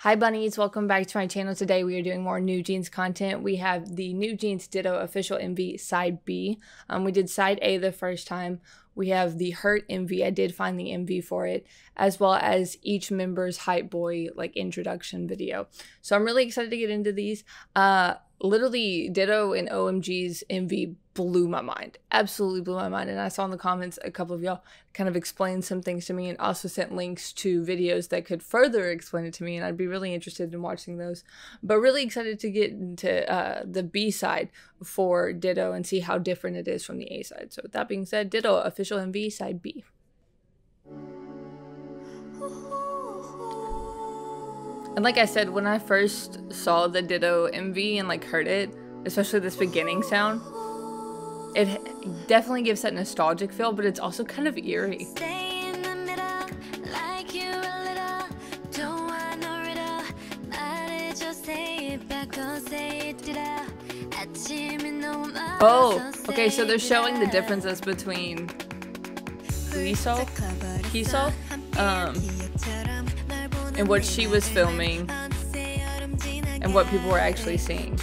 Hi bunnies, welcome back to my channel. Today we are doing more NewJeans content. We have the NewJeans Ditto official MV side B. We did side A the first time. We have the Hurt MV. I did find the MV for it, as well as each member's Hype Boy like introduction video. So I'm really excited to get into these. Literally Ditto and OMG's MV blew my mind, absolutely blew my mind. And I saw in the comments a couple of y'all kind of explained some things to me and also sent links to videos that could further explain it to me, and I'd be really interested in watching those. But really excited to get into the B side for Ditto and see how different it is from the A side. So with that being said, Ditto official MV side B. And like I said, when I first saw the Ditto MV and like heard it, especially this beginning sound, it definitely gives that nostalgic feel, but it's also kind of eerie. Oh, okay, so they're showing the differences between Kiso, and what she was filming and what people were actually seeing.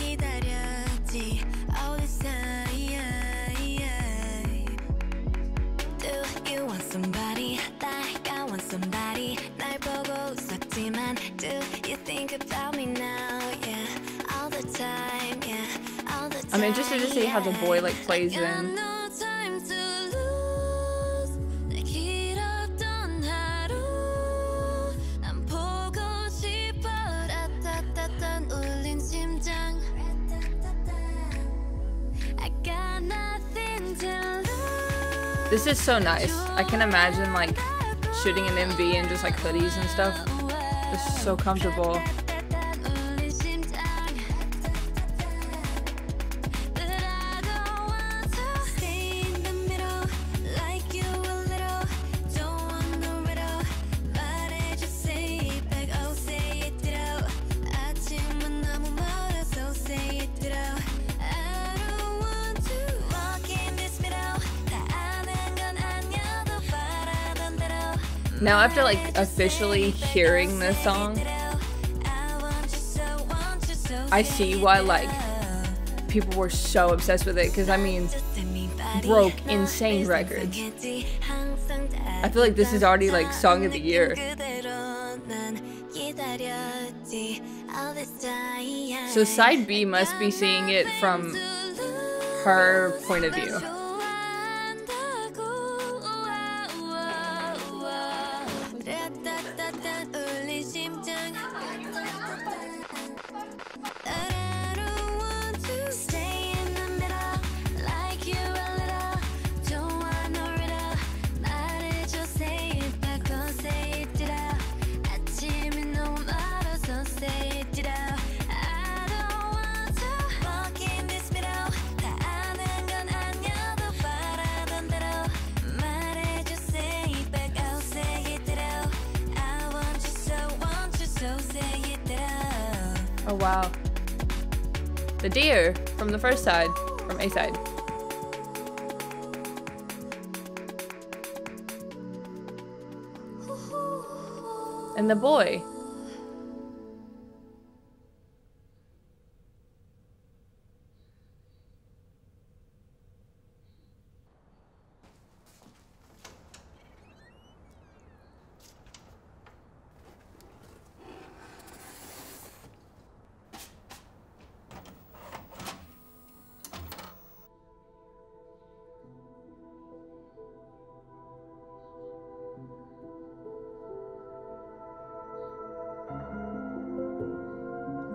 I'm interested to see how the boy like plays in. This is so nice. I can imagine like shooting an MV in just like hoodies and stuff. This is so comfortable. Now after like officially hearing this song, I see why like people were so obsessed with it, because I mean, broke insane records. I feel like this is already like song of the year. So side B must be seeing it from her point of view. Oh wow. The deer from the first side, from A side. And the boy.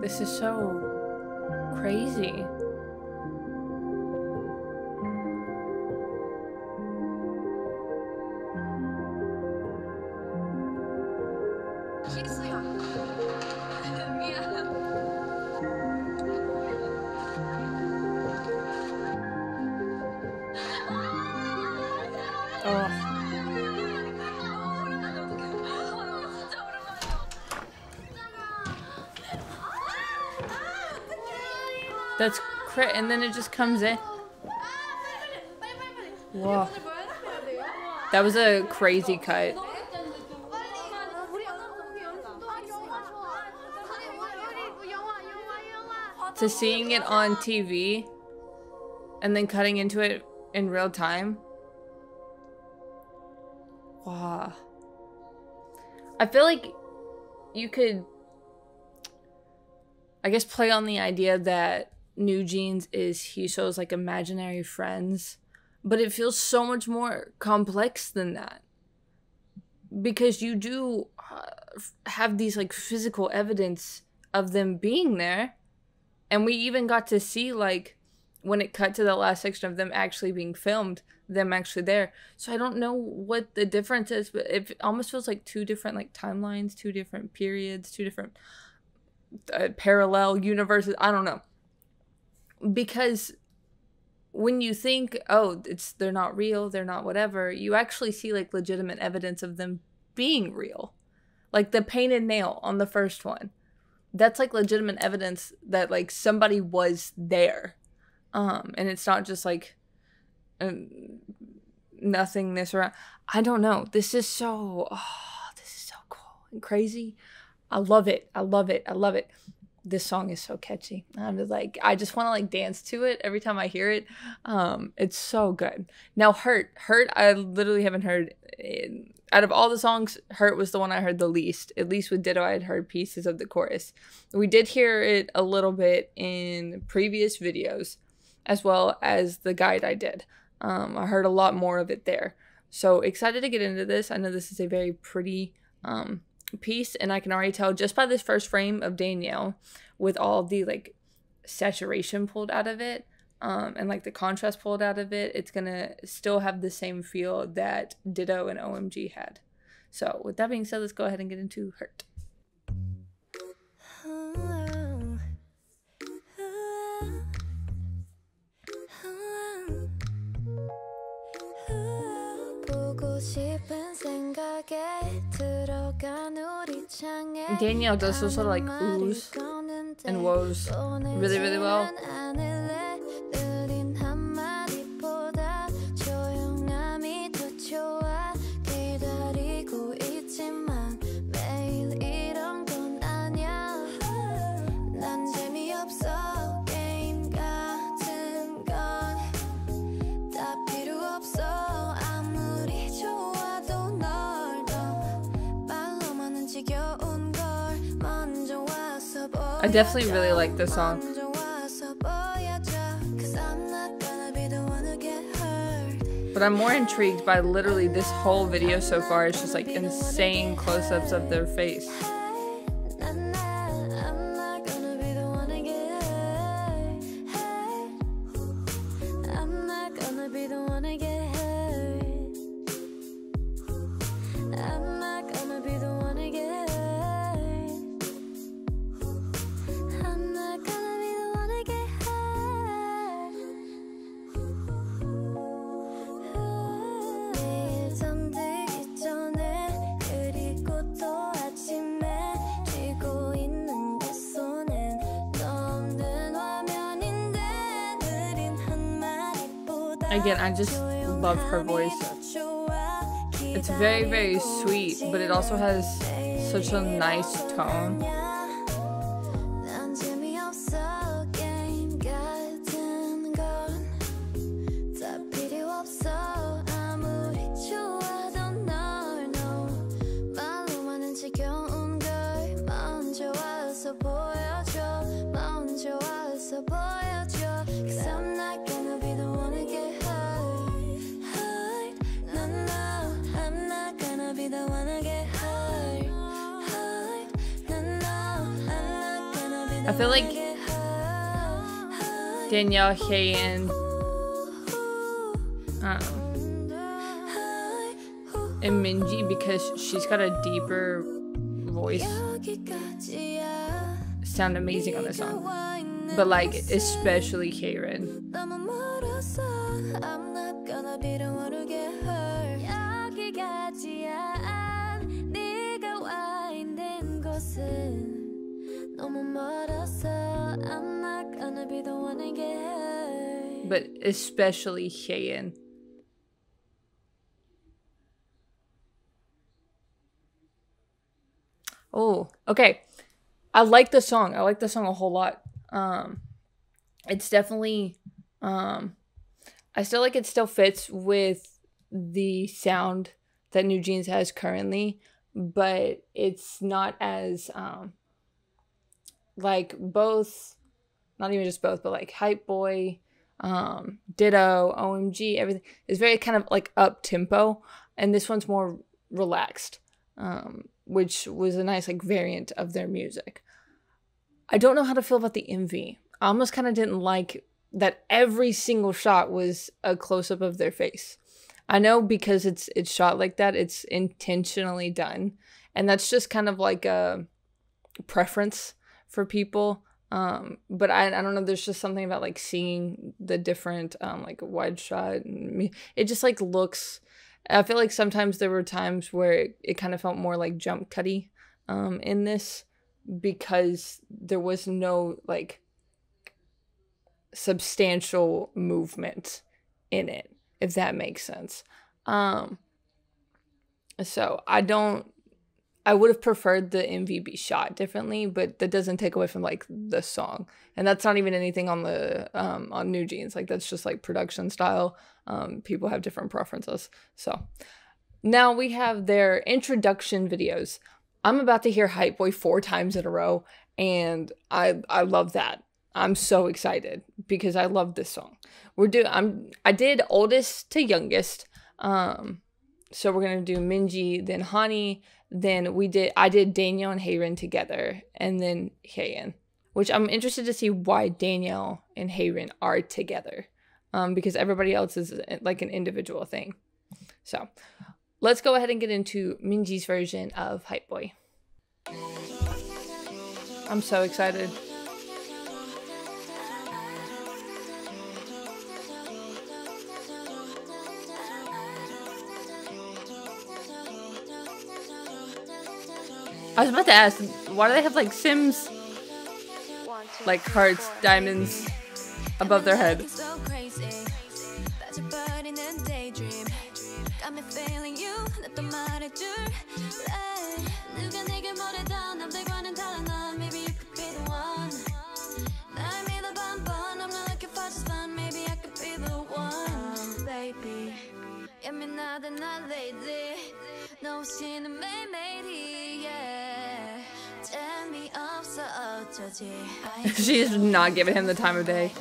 This is so crazy. Oh. That's crit, and then it just comes in. Whoa. That was a crazy cut. to seeing it on TV and then cutting into it in real time. Wow. I feel like you could, I guess, play on the idea that NewJeans is Hiso's like imaginary friends, but it feels so much more complex than that, because you do have these like physical evidence of them being there, and we even got to see, like, when it cut to the last section of them actually being filmed, them actually there. So I don't know what the difference is, but it almost feels like two different like timelines, two different periods, two different parallel universes. I don't know, because when you think, oh, they're not real, they're not whatever, you actually see like legitimate evidence of them being real. Like the painted nail on the first one, that's like legitimate evidence that like somebody was there. And it's not just like nothingness around. I don't know. This is so cool and crazy. I love it. I love it. I love it. This song is so catchy. I'm just like, I just want to like dance to it every time I hear it. It's so good. Now, Hurt, I literally haven't heard. Out of all the songs, Hurt was the one I heard the least. At least with Ditto, I had heard pieces of the chorus. We did hear it a little bit in previous videos, as well as the guide I did. I heard a lot more of it there. So excited to get into this. I know this is a very pretty piece, and I can already tell just by this first frame of Danielle, with all the like saturation pulled out of it, and like the contrast pulled out of it, it's gonna still have the same feel that Ditto and OMG had. So with that being said, let's go ahead and get into Hurt. Danielle does those sort of like oohs and woes really, really well. I definitely really like this song. But I'm more intrigued by literally this whole video so far. It's just like insane close-ups of their face. Again, I just love her voice. It's very, very sweet, but it also has such a nice tone. I feel like Danielle Hayen and Minji, because she's got a deeper voice, sound amazing on this song. But like especially Karen. But especially Hayen. Oh, okay. I like the song. I like the song a whole lot. It's definitely, I still like it still fits with the sound that NewJeans has currently, but it's not as, like both, not even just both, but like Hype Boy, Ditto, OMG, everything is very kind of like up tempo, and this one's more relaxed, which was a nice like variant of their music. I don't know how to feel about the MV. I almost kind of didn't like that every single shot was a close-up of their face. I know because it's shot like that, it's intentionally done, and that's just kind of like a preference for people. But I don't know, there's just something about like seeing the different like wide shot, and it just like looks, I feel like sometimes there were times where it kind of felt more like jump cutty in this, because there was no like substantial movement in it, if that makes sense. So I would have preferred the MV be shot differently, but that doesn't take away from like the song, and that's not even anything on the on NewJeans. Like that's just like production style. People have different preferences. So now we have their introduction videos. I'm about to hear Hype Boy 4 times in a row, and I love that. I'm so excited because I love this song. I did oldest to youngest. So we're gonna do Minji, then Hani, then I did Danielle and Hayrin together, and then Haein, which I'm interested to see why Danielle and Hayrin are together, because everybody else is like an individual thing. So let's go ahead and get into Minji's version of Hype Boy. I'm so excited. I was about to ask, why do they have like Sims, like hearts, diamonds above their head? She's not giving him the time of day.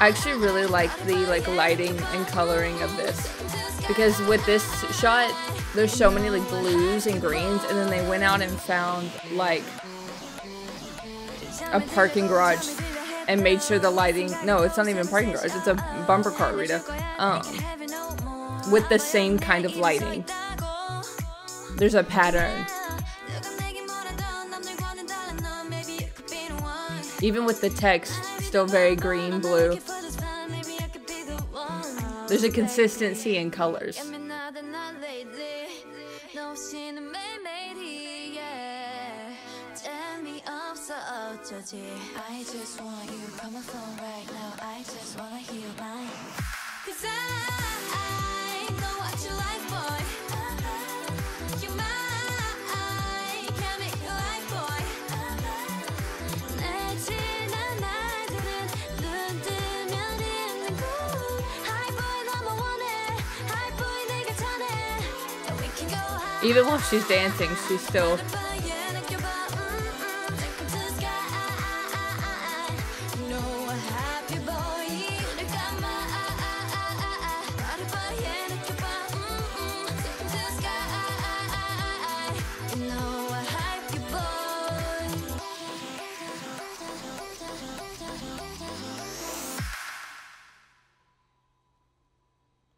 I actually really like the like lighting and coloring of this, because with this shot there's so many like blues and greens, and then they went out and found like a parking garage and made sure the lighting, no, it's not even a parking garage, it's a bumper car, Rita, with the same kind of lighting. There's a pattern. Even with the text, still very green, blue. There's a consistency in colors. I just want you from my phone right now. I just wanna hear mine. 'Cause I know what you like, boy. You're mine. Can't make you like, boy. 내 지난 날들은 눈 뜨면 있는 곳. Hi boy, 너무 원해. Hi boy, 내가 전해. And we can go high. Even while she's dancing, she's still.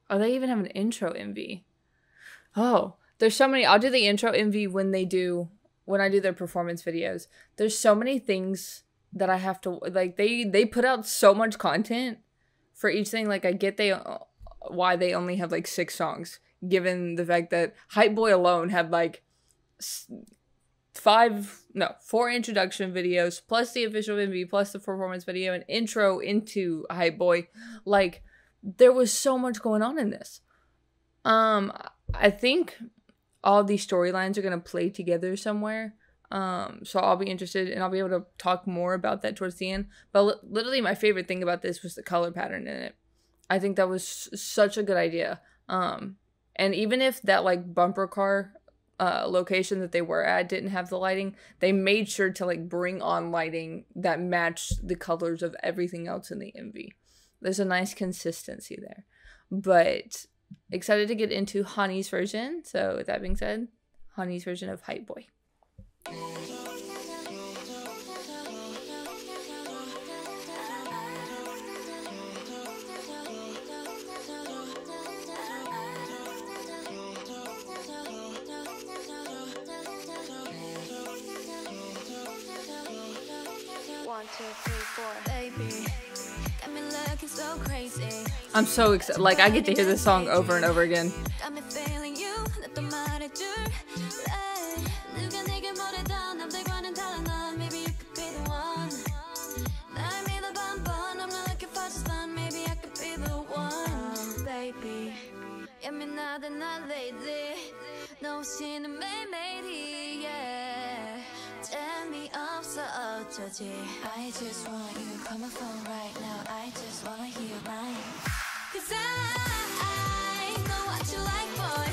Oh, they even have an intro MV. Oh, there's so many. I'll do the intro MV when I do their performance videos. There's so many things that I have to, like, they put out so much content for each thing. Like, I get why they only have like 6 songs, given the fact that Hype Boy alone had like 4 introduction videos, plus the official MV, plus the performance video, and intro into Hype Boy. Like, there was so much going on in this. I think all these storylines are gonna play together somewhere. So I'll be interested, and I'll be able to talk more about that towards the end. But literally, my favorite thing about this was the color pattern in it. I think that was such a good idea. And even if that like bumper car location that they were at didn't have the lighting, they made sure to like bring on lighting that matched the colors of everything else in the MV. There's a nice consistency there. But excited to get into Honey's version. So with that being said, Honey's version of Hype Boy. I'm so excited. Like, I get to hear this song over and over again. I just want you from my phone right now. I just wanna hear your mind. 'Cause I know what you like, boy.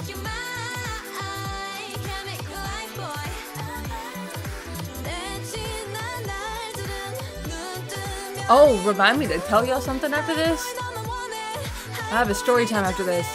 You're mine. Can't make you like, boy. Oh, remind me to tell y'all something after this. I have a story time after this.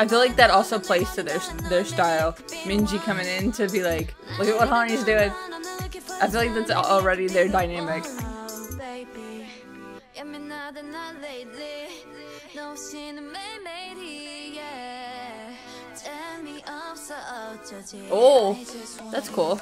I feel like that also plays to their style. Minji coming in to be like, look at what Honey's doing. I feel like that's already their dynamic. Oh, that's cool.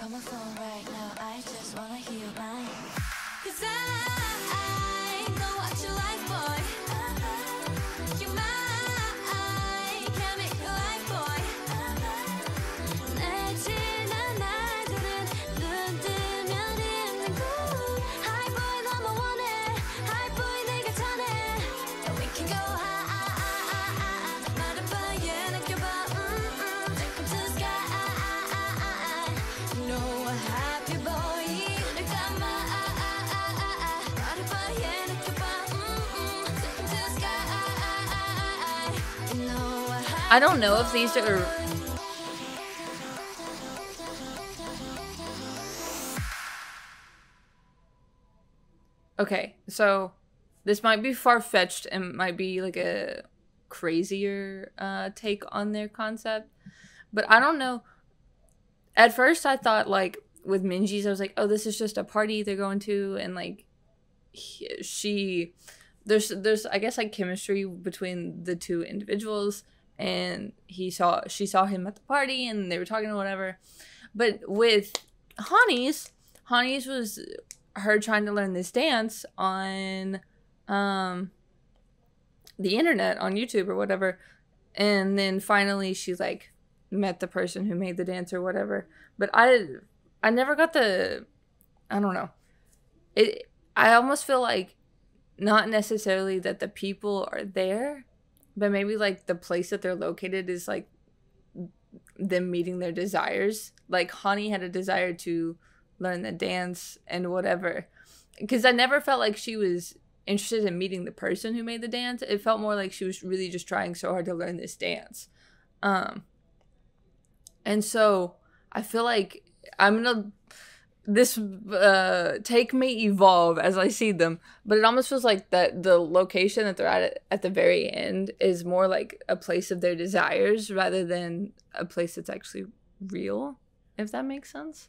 I don't know if these are... Okay, so this might be far-fetched and might be like a crazier take on their concept, but I don't know. At first I thought, like, with Minji's, I was like, oh, this is just a party they're going to, and like there's I guess like chemistry between the two individuals, and she saw him at the party and they were talking or whatever. But with Honey's was her trying to learn this dance on the internet, on YouTube or whatever, and then finally she like met the person who made the dance or whatever. But I never got the, I don't know, I almost feel like not necessarily that the people are there, but maybe like the place that they're located is like them meeting their desires. Like Honey had a desire to learn the dance and whatever, because I never felt like she was interested in meeting the person who made the dance. It felt more like she was really just trying so hard to learn this dance. And so I feel like this take may evolve as I see them, but it almost feels like that the location that they're at the very end is more like a place of their desires rather than a place that's actually real, if that makes sense.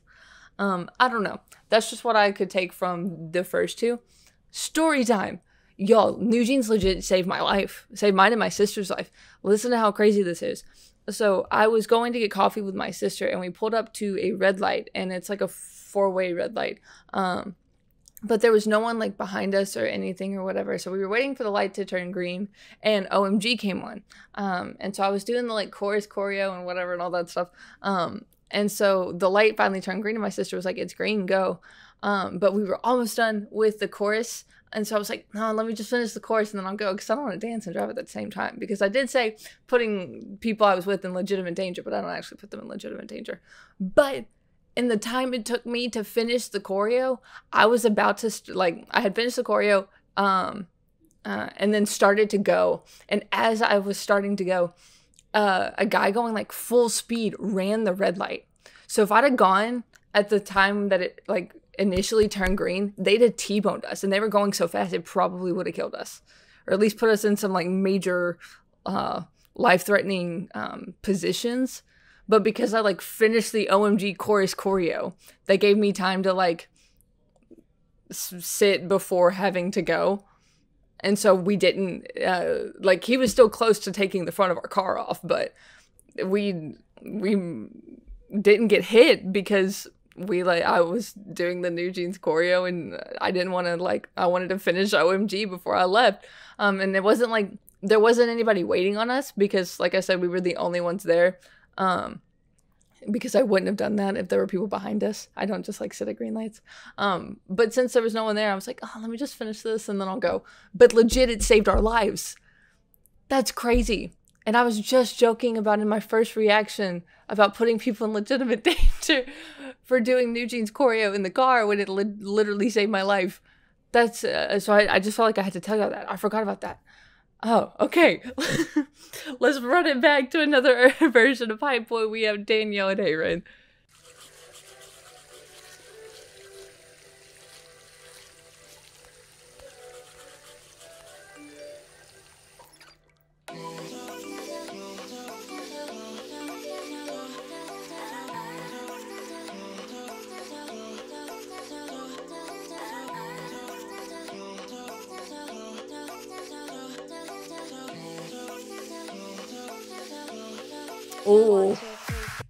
I don't know. That's just what I could take from the first two. Story time. Y'all, NewJeans legit saved my life. Saved mine and my sister's life. Listen to how crazy this is. So I was going to get coffee with my sister, and we pulled up to a red light, and it's like a 4-way red light. But there was no one like behind us or anything or whatever. So we were waiting for the light to turn green, and OMG came on. And so I was doing the like chorus choreo and whatever and all that stuff. And so the light finally turned green, and my sister was like, "It's green, go." But we were almost done with the chorus. And so I was like, no, let me just finish the chorus and then I'll go, because I don't want to dance and drive at the same time. Because I did say putting people I was with in legitimate danger, but I don't actually put them in legitimate danger. But in the time it took me to finish the choreo, I was about to, I had finished the choreo and then started to go. And as I was starting to go, a guy going like full speed ran the red light. So if I'd have gone at the time that it initially turned green, they'd have T-boned us, and they were going so fast it probably would have killed us, or at least put us in some like major life-threatening positions. But because I like finished the OMG chorus choreo, they gave me time to like sit before having to go. And so we didn't he was still close to taking the front of our car off, but we didn't get hit because I was doing the NewJeans choreo, and I didn't want to I wanted to finish OMG before I left. And it wasn't like there wasn't anybody waiting on us, because like I said, we were the only ones there. Because I wouldn't have done that if there were people behind us. I don't just sit at green lights. But since there was no one there, I was like, oh, let me just finish this and then I'll go. But legit, it saved our lives. That's crazy. And I was just joking about in my first reaction about putting people in legitimate danger for doing NewJeans choreo in the car when it literally saved my life. That's so I just felt like I had to tell you that. I forgot about that. Oh, okay. Let's run it back to another version of Hype Boy. We have Danielle and Aaron.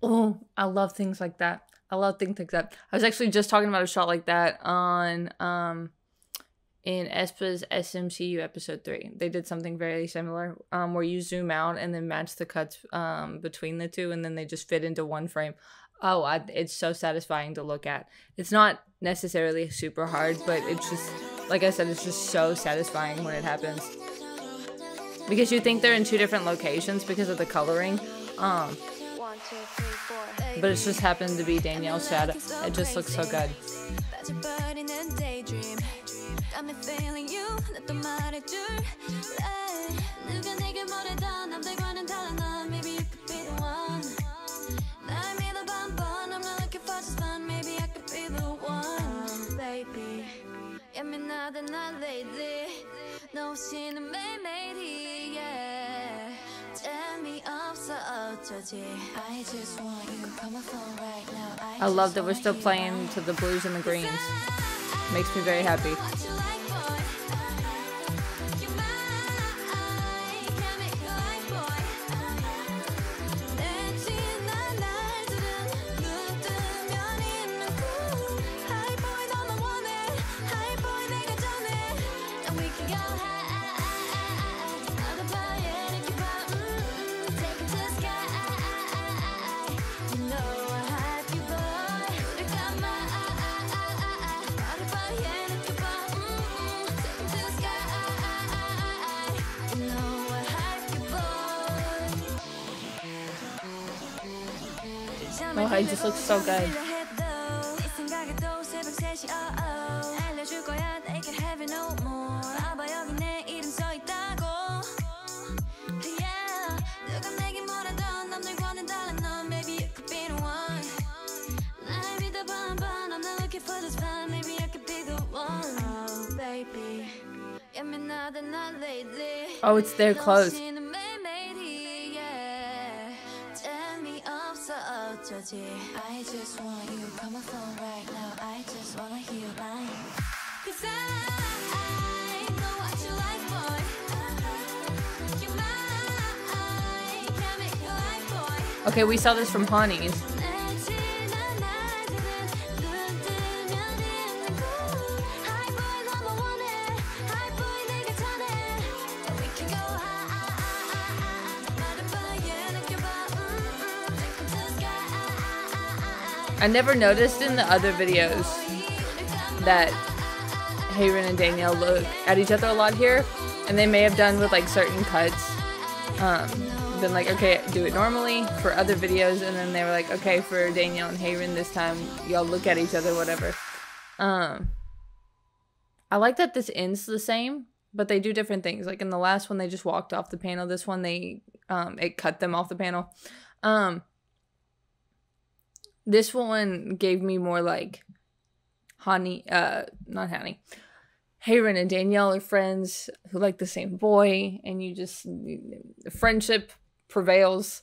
Oh, I love things like that. I love things like that. I was actually just talking about a shot like that on in Espa's SMCU episode 3. They did something very similar where you zoom out and then match the cuts between the two, and then they just fit into one frame. Oh, it's so satisfying to look at. It's not necessarily super hard, but it's just, like I said, it's just so satisfying when it happens. Because you think they're in 2 different locations because of the coloring. But it just happened to be Danielle's shadow. It just looks so good. I love that we're still playing to the blues and the greens. Makes me very happy. Oh, it just looks so good. Oh, it's their clothes. I just want you from my phone right now. I just wanna hear you lying. 'Cause I know what you like, boy. You're mine. Can't make you like, boy. Okay, we saw this from Honey's. I never noticed in the other videos that Hayden and Danielle look at each other a lot here, and they may have done with like certain cuts. Been like, okay, do it normally for other videos, and then they were like, okay, for Danielle and Hayden this time, y'all look at each other, whatever. I like that this ends the same, but they do different things. Like in the last one, they just walked off the panel. This one, they it cut them off the panel. This one gave me more like not Honey. Hayden and Danielle are friends who like the same boy, and you just, friendship prevails.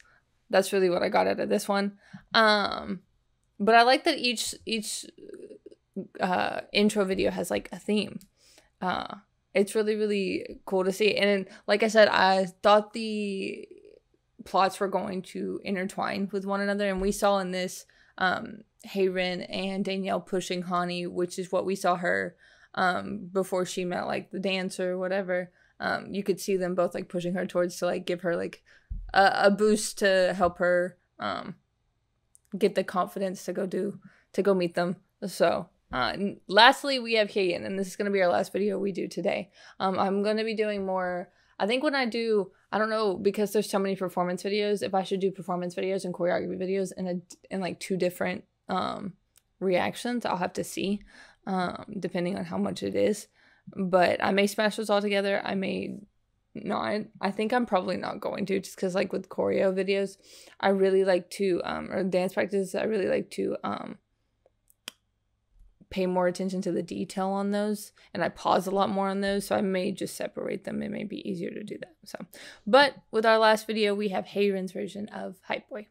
That's really what I got out of this one. But I like that each intro video has like a theme. It's really, really cool to see. And like I said, I thought the plots were going to intertwine with one another, and we saw in this Hayden and Danielle pushing Hani, which is what we saw her before she met like the dancer or whatever. You could see them both like pushing her towards to like give her like a boost to help her get the confidence to go meet them. So lastly, we have Hayden, and this is going to be our last video we do today. I'm going to be doing more, I think when I do, I don't know, because there's so many performance videos, if I should do performance videos and choreography videos in like two different reactions, I'll have to see, depending on how much it is. But I may smash those all together. I may not. I think I'm probably not going to, just because like with choreo videos, I really like to, or dance practice, I really like to pay more attention to the detail on those, and I pause a lot more on those, so I may just separate them. It may be easier to do that. So, but with our last video, we have Hayden's version of Hype Boy.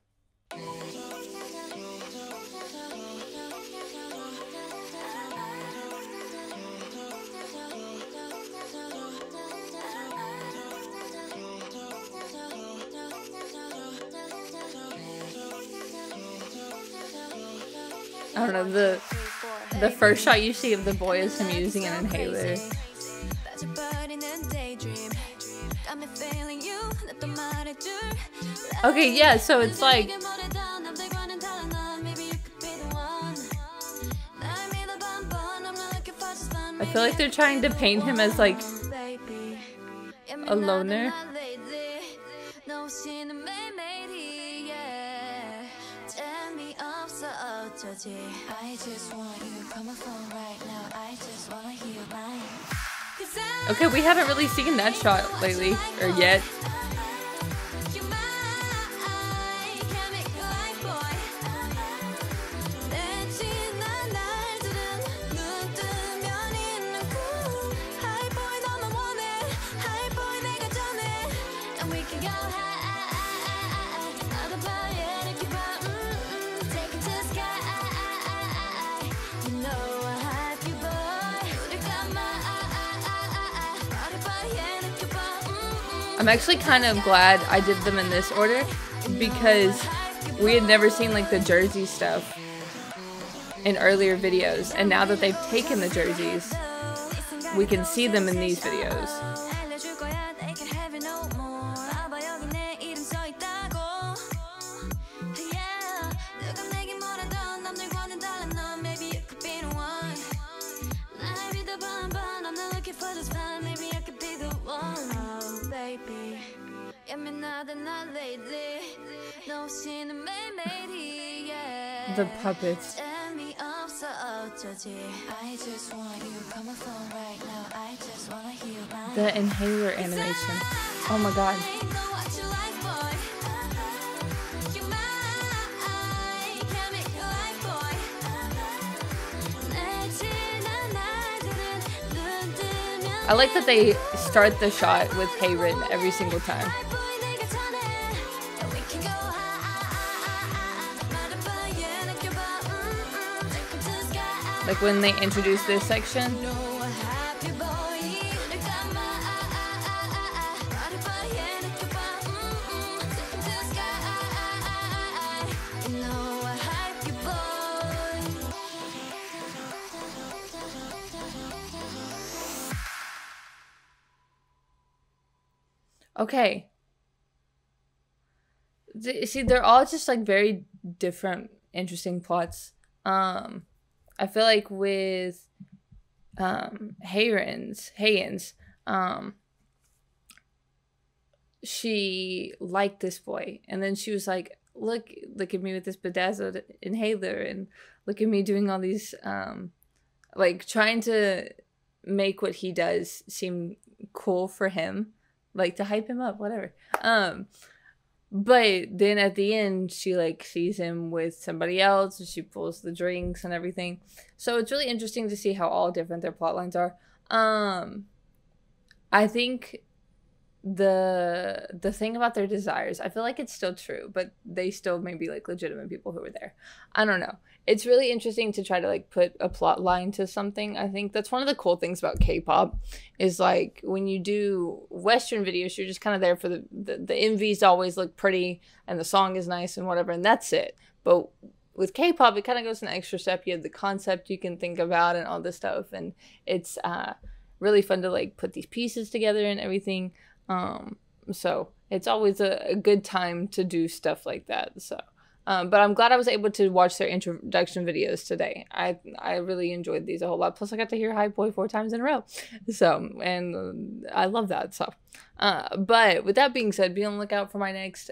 I don't know, the first shot you see of the boy is him using an inhaler. Okay, yeah, so it's like, I feel like they're trying to paint him as like a loner. I just want you from my phone right now. I just wanna hear you lying. Okay, we haven't really seen that shot lately, or yet. I'm actually kind of glad I did them in this order, because we had never seen like the jersey stuff in earlier videos, and now that they've taken the jerseys, we can see them in these videos. The puppets. The inhaler animation. Oh my god. I like that they start the shot with "Hey" written every single time. Like when they introduce this section. Okay. See, they're all just like very different, interesting plots. I feel like with Haynes, she liked this boy, and then she was like, look at me with this bedazzled inhaler, and look at me doing all these like trying to make what he does seem cool for him, like to hype him up, whatever. But then at the end, she like sees him with somebody else, and she pulls the drinks and everything. So it's really interesting to see how all different their plot lines are. I think the thing about their desires, I feel like it's still true, but they still may be like legitimate people who were there. I don't know. It's really interesting to try to like put a plot line to something. I think that's one of the cool things about K-pop is like when you do Western videos, you're just kind of there for the MVs always look pretty and the song is nice and whatever, and that's it. But with K-pop, it kind of goes an extra step. You have the concept you can think about and all this stuff, and it's really fun to like put these pieces together and everything. So it's always a good time to do stuff like that. So but I'm glad I was able to watch their introduction videos today. I really enjoyed these a whole lot. Plus I got to hear Hi Boy 4 times in a row. So, and I love that. So, but with that being said, be on the lookout for my next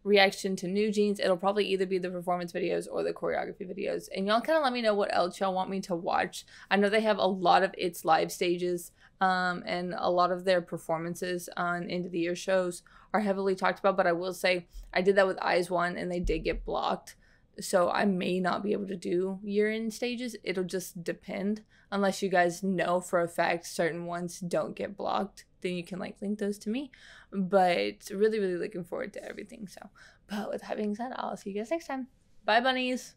reaction to NewJeans. It'll probably either be the performance videos or the choreography videos. And y'all kind of let me know what else y'all want me to watch. I know they have a lot of its live stages and a lot of their performances on end of the year shows are heavily talked about, but I will say I did that with Eyes One and they did get blocked. So I may not be able to do year-end stages. It'll just depend. Unless you guys know for a fact certain ones don't get blocked, then you can like link those to me. But really, really looking forward to everything. So, but with that being said, I'll see you guys next time. Bye, bunnies.